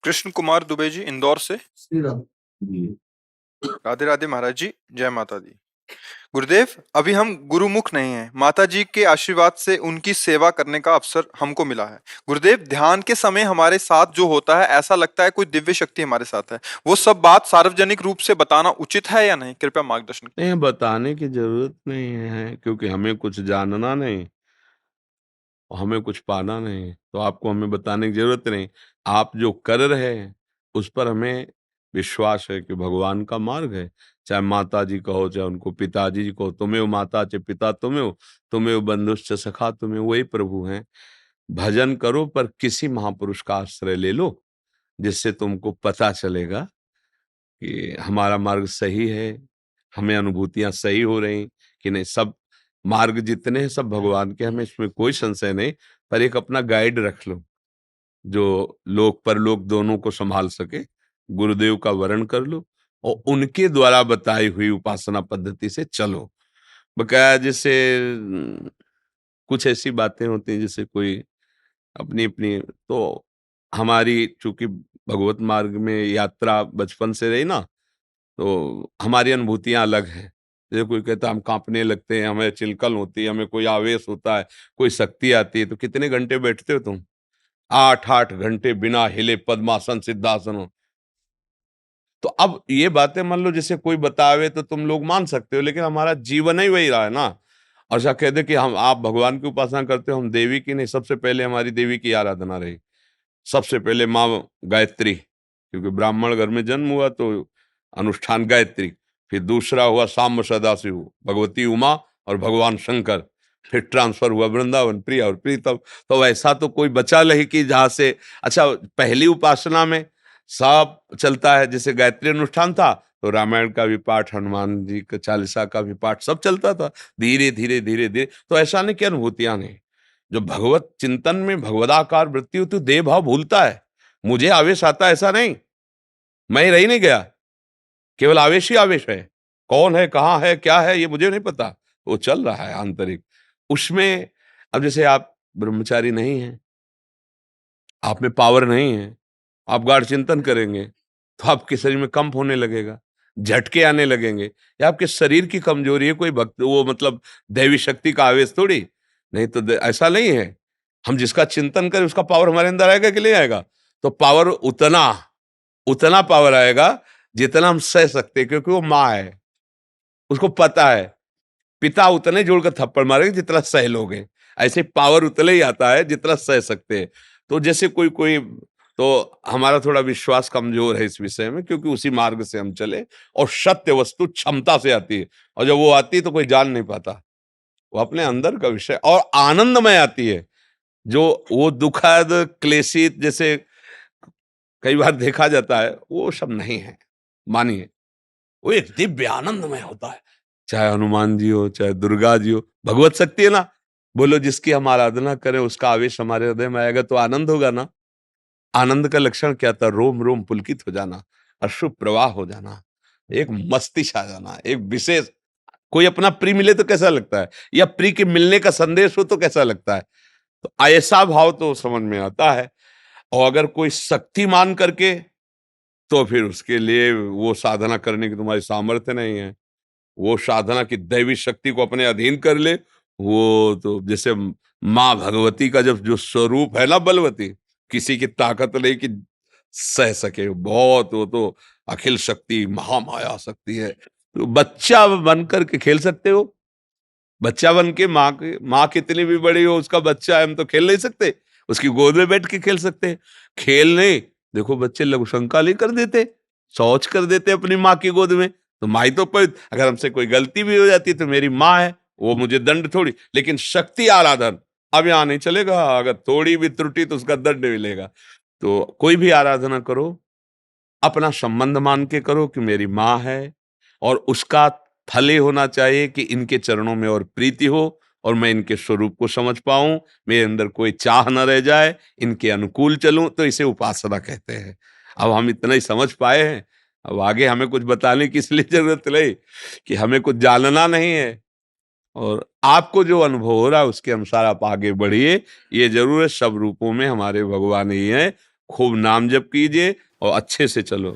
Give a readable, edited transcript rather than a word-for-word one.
कृष्ण कुमार दुबे जी, इंदौर से। श्री राम जी। राधे राधे महाराज जी, जय माता दी। गुरुदेव, अभी हम गुरुमुख नहीं हैं। माता जी के आशीर्वाद से उनकी सेवा करने का अवसर हमको मिला है। गुरुदेव, ध्यान के समय हमारे साथ जो होता है, ऐसा लगता है कोई दिव्य शक्ति हमारे साथ है। वो सब बात सार्वजनिक रूप से बताना उचित है या नहीं? कृपया मार्गदर्शन नहीं, कीजिए। बताने की जरूरत नहीं है, क्योंकि हमें कुछ जानना नहीं और हमें कुछ पाना नहीं, तो आपको हमें बताने की जरूरत नहीं। आप जो कर रहे हैं उस पर हमें विश्वास है कि भगवान का मार्ग है। चाहे माता जी कहो, चाहे उनको पिताजी जी कहो, तुम्हें वो माता चे पिता तुम्हें हो, तुम्हें वो बंधुश्च सखा तुम्हें, वही प्रभु हैं। भजन करो पर किसी महापुरुष का आश्रय ले लो, जिससे तुमको पता चलेगा कि हमारा मार्ग सही है, हमें अनुभूतियां सही हो रही कि नहीं। सब मार्ग जितने हैं सब भगवान के, हमें इसमें कोई संशय नहीं। पर एक अपना गाइड रख लो जो लोक परलोक दोनों को संभाल सके। गुरुदेव का वरण कर लो और उनके द्वारा बताई हुई उपासना पद्धति से चलो। बकाया जैसे कुछ ऐसी बातें होती हैं जैसे कोई अपनी अपनी, तो हमारी चूंकि भगवत मार्ग में यात्रा बचपन से रही ना, तो हमारी अनुभूतियां अलग हैं। जैसे कोई कहता है हम कांपने लगते हैं, हमें चिलकल होती है, हमें कोई आवेश होता है, कोई शक्ति आती है। तो कितने घंटे बैठते हो तुम? 8-8 घंटे बिना हिले, पद्मासन सिद्धासन। तो अब ये बातें मान लो जैसे कोई बतावे तो तुम लोग मान सकते हो, लेकिन हमारा जीवन ही वही रहा है ना। और ऐसा कह दे कि हम आप भगवान की उपासना करते हो, हम देवी की नहीं। सबसे पहले हमारी देवी की आराधना रही। सबसे पहले माँ गायत्री, क्योंकि ब्राह्मण घर में जन्म हुआ तो अनुष्ठान गायत्री। फिर दूसरा हुआ साम्ब सदाशिव, भगवती उमा और भगवान शंकर। फिर ट्रांसफर हुआ वृंदावन, प्रिया और प्रीतम। तो वैसा तो कोई बचा नहीं कि जहां से। अच्छा, पहली उपासना में सब चलता है। जैसे गायत्री अनुष्ठान था तो रामायण का भी पाठ, हनुमान जी का चालीसा का भी पाठ, सब चलता था। धीरे धीरे धीरे धीरे, तो ऐसा नहीं कि अनुभूतियां नहीं। जो भगवत चिंतन में भगवदाकार वृत्ति होती, देह भाव भूलता है। मुझे आवेश आता है ऐसा नहीं, मैं रह ही नहीं गया। केवल आवेश ही आवेश है। कौन है, कहाँ है, क्या है, ये मुझे नहीं पता। वो चल रहा है आंतरिक उसमें। अब जैसे आप ब्रह्मचारी नहीं हैं, आप में पावर नहीं है, आप गाढ़ चिंतन करेंगे तो आपके शरीर में कंप होने लगेगा, झटके आने लगेंगे। या आपके शरीर की कमजोरी है, कोई भक्त वो मतलब दैवी शक्ति का आवेश थोड़ी। नहीं तो ऐसा नहीं है। हम जिसका चिंतन करें उसका पावर हमारे अंदर आएगा कि नहीं आएगा? तो पावर उतना उतना पावर आएगा जितना हम सह सकते हैं, क्योंकि वो माँ है, उसको पता है। पिता उतने जोड़कर थप्पड़ मारेंगे जितना सह लोगे। ऐसे पावर उतने ही आता है जितना सह सकते हैं। तो जैसे कोई कोई, तो हमारा थोड़ा विश्वास कमजोर है इस विषय में, क्योंकि उसी मार्ग से हम चले। और सत्य वस्तु क्षमता से आती है, और जब वो आती है तो कोई जान नहीं पाता। वो अपने अंदर का विषय और आनंदमय आती है। जो वो दुखद क्लेशित जैसे कई बार देखा जाता है, वो सब नहीं है। मानिए, वो एक दिव्य आनंदमय होता है। चाहे हनुमान जी हो, चाहे दुर्गा जी हो, भगवत शक्ति है ना। बोलो, जिसकी हम आराधना करें उसका आवेश हमारे हृदय में आएगा तो आनंद होगा ना। आनंद का लक्षण क्या था? रोम रोम पुलकित हो जाना, अश्रु प्रवाह हो जाना, एक मस्ती छा जाना, एक विशेष। कोई अपना प्रिय मिले तो कैसा लगता है, या प्रिय के मिलने का संदेश हो तो कैसा लगता है। तो ऐसा भाव तो समझ में आता है। और अगर कोई शक्ति मान करके, तो फिर उसके लिए वो साधना करने की तुम्हारी सामर्थ्य नहीं है। वो साधना की दैवी शक्ति को अपने अधीन कर ले। वो तो जैसे माँ भगवती का जब जो स्वरूप है ना, बलवती, किसी की ताकत नहीं कि सह सके। बहुत, वो तो अखिल शक्ति महामाया शक्ति है। तो बच्चा बन करके खेल सकते हो। बच्चा बन के माँ कितनी भी बड़ी हो, उसका बच्चा है, हम तो खेल नहीं सकते? उसकी गोद में बैठ के खेल सकते हैं। खेल नहीं, देखो बच्चे लघु शंका नहीं कर देते, शौच कर देते अपनी माँ की गोद में। तो माँ ही तो पवित्र। अगर हमसे कोई गलती भी हो जाती है तो मेरी माँ है, वो मुझे दंड थोड़ी। लेकिन शक्ति आराधन अब यहाँ नहीं चलेगा। अगर थोड़ी भी त्रुटि तो उसका दंड मिलेगा। तो कोई भी आराधना करो, अपना संबंध मान के करो कि मेरी माँ है। और उसका फल ये होना चाहिए कि इनके चरणों में और प्रीति हो, और मैं इनके स्वरूप को समझ पाऊं, मेरे अंदर कोई चाह न रह जाए, इनके अनुकूल चलूं। तो इसे उपासना कहते हैं। अब हम इतना ही समझ पाए हैं, अब आगे हमें कुछ बताने की इसलिए जरूरत नहीं कि हमें कुछ जानना नहीं है। और आपको जो अनुभव हो रहा है उसके अनुसार आप आगे बढ़िए। ये जरूर है, सब रूपों में हमारे भगवान ही हैं। खूब नाम जप कीजिए और अच्छे से चलो।